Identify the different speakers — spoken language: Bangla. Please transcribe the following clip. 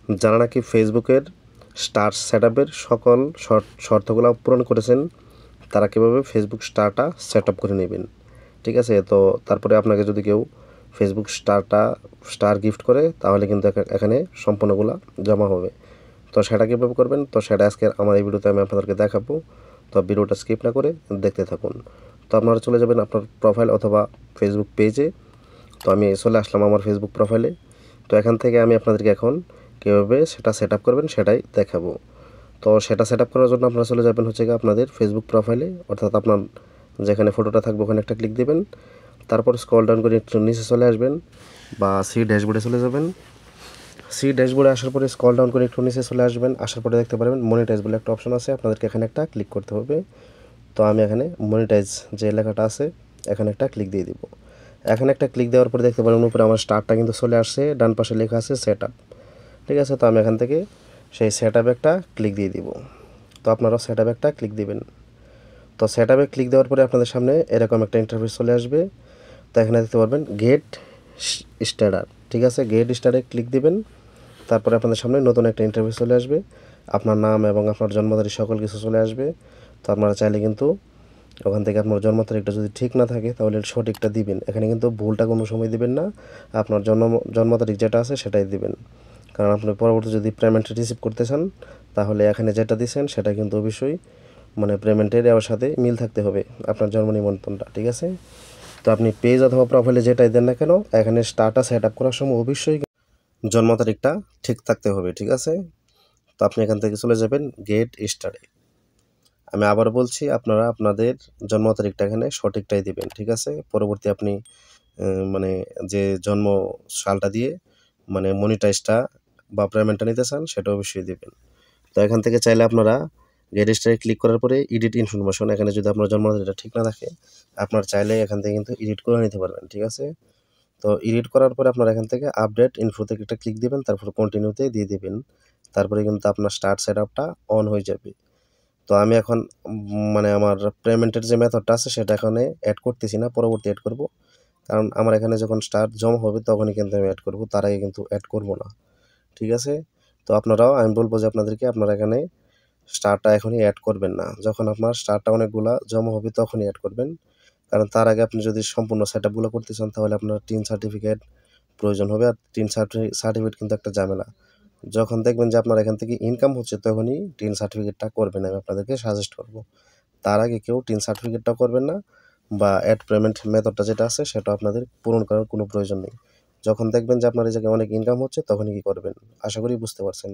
Speaker 1: যারা নাকি ফেসবুকের স্টার সেটআপের সকল শর্তগুলো পূরণ করেছেন তারা কীভাবে ফেসবুক স্টারটা সেট আপ করে নেবেন, ঠিক আছে। তো তারপরে আপনাকে যদি কেউ ফেসবুক স্টার গিফট করে তাহলে কিন্তু এখানে সম্পূর্ণগুলা জমা হবে। তো সেটা কীভাবে করবেন, তো সেটা আজকে আমার এই ভিডিওতে আমি আপনাদেরকে দেখাবো। তো ভিডিওটা স্কিপ না করে দেখতে থাকুন। তো আপনারা চলে যাবেন আপনার প্রোফাইল অথবা ফেসবুক পেজে। তো আমি চলে আসলাম আমার ফেসবুক প্রোফাইলে। তো এখান থেকে আমি আপনাদেরকে এখন কীভাবে সেটা সেট আপ করবেন সেটাই দেখাবো। তো সেটা সেট আপ করার জন্য আপনারা চলে যাবেন হচ্ছে গিয়ে আপনাদের ফেসবুক প্রোফাইলে, অর্থাৎ আপনার যেখানে ফটোটা থাকবে ওখানে একটা ক্লিক দিবেন। তারপর স্ক্রল ডাউন করে একটু নিচে চলে আসবেন বা সি ড্যাশবোর্ডে চলে যাবেন। সি ড্যাশবোর্ডে আসার পরে স্ক্রল ডাউন করে একটু নিচে চলে আসবেন। আসার পরে দেখতে পারবেন মনিটাইজ বলে একটা অপশন আছে, আপনাদেরকে এখানে একটা ক্লিক করতে হবে। তো আমি এখানে মনিটাইজ যে লেখাটা আছে এখানে একটা ক্লিক দিয়ে দিব। এখানে একটা ক্লিক দেওয়ার পরে দেখতে পারবেন উপরে আমার স্টারটা কিন্তু চলে আসছে, ডান পাশে লেখা আছে সেট আপ, ঠিক আছে। তো আমি এখান থেকে সেই সেট আপে একটা ক্লিক দিয়ে দিব। তো আপনারাও সেট আপে একটা ক্লিক দিবেন। তো সেট আপে ক্লিক দেওয়ার পরে আপনাদের সামনে এরকম একটা ইন্টারফেস চলে আসবে। তো এখানে দেখতে পারবেন গেট স্টার্টার, ঠিক আছে। গেট স্টারে ক্লিক দিবেন। তারপরে আপনাদের সামনে নতুন একটা ইন্টারফেস চলে আসবে, আপনার নাম এবং আপনার জন্ম তারিখ সকল কিছু চলে আসবে। তো আপনারা চাইলে কিন্তু ওখান থেকে আপনার জন্ম তারিখটা যদি ঠিক না থাকে তাহলে সঠিকটা দিবেন, এখানে কিন্তু ভুলটা কোনো সময় দিবেন না। আপনার জন্ম তারিখ যেটা আছে সেটাই দিবেন, কারণ আপনি পরবর্তী যদি পেমেন্ট রিসিভ করতে চান তাহলে এখানে যেটা দিচ্ছেন সেটা কিন্তু অবশ্যই মানে পেমেন্টের এর সাথে মিল থাকতে হবে আপনার জন্ম নিবন্ধনটা, ঠিক আছে। তো আপনি পেজ অথবা প্রোফাইলে যেটাই দেন না কেন এখানে স্টারটা সেট আপ করার সময় অবশ্যই জন্ম তারিখটা ঠিক থাকতে হবে, ঠিক আছে। তো আপনি এখান থেকে চলে যাবেন গেট স্টারে। আমি আবার বলছি আপনারা আপনাদের জন্ম তারিখটা এখানে সঠিকটাই দিবেন, ঠিক আছে। পরবর্তী আপনি মানে যে জন্ম সালটা দিয়ে মানে মনিটাইজটা বা পেমেন্টটা নিতে চান সেটা অবশ্যই দিবেন। তো এখান থেকে চাইলে আপনারা গেট স্টারে ক্লিক করার পরে এডিট ইনফরমেশন, এখানে যদি আপনার জন্ম তারিখটা ঠিক না থাকে আপনার চাইলে এখান থেকে কিন্তু এডিট করে নিতে পারবেন, ঠিক আছে। তো এডিট করার পরে আপনারা এখান থেকে আপডেট ইনফোতে একটা ক্লিক দিবেন, তারপর কন্টিনিউতে দিয়ে দিবেন। তারপরে কিন্তু আপনার স্টার্ট সেট আপটা অন হয়ে যাবে। তো আমি এখন মানে আমার পেমেন্টের যে মেথডটা আছে সেটা এখানে অ্যাড করতেছি না, পরবর্তী অ্যাড করব। কারণ আমার এখানে যখন স্টার্ট জমা হবে তখনই কিন্তু আমি অ্যাড করব, তার আগে কিন্তু অ্যাড করব না, ঠিক আছে। তো আপনারাও আমি বলবো যে আপনাদেরকে আপনারা এখানে স্টারটা এখনই অ্যাড করবেন না, যখন আপনার স্টারটা অনেকগুলা জমা হবে তখনই অ্যাড করবেন। কারণ তার আগে আপনি যদি সম্পূর্ণ সেট আপগুলো করতে চান তাহলে আপনার টিন সার্টিফিকেট প্রয়োজন হবে, আর টিন সার্টিফিকেট কিন্তু একটা ঝামেলা। যখন দেখবেন যে আপনার এখান থেকে ইনকাম হচ্ছে তখনই টিন সার্টিফিকেটটা করবেন, আমি আপনাদেরকে সাজেস্ট করব। তার আগে কেউ টিন সার্টিফিকেটটা করবেন না বা অ্যাড পেমেন্ট মেথডটা যেটা আছে সেটা আপনাদের পূরণ করার কোনো প্রয়োজন নেই। যখন দেখবেন যে আপনার এই জায়গায় অনেক ইনকাম হচ্ছে তখনই কি করবেন, আশা করি বুঝতে পারছেন।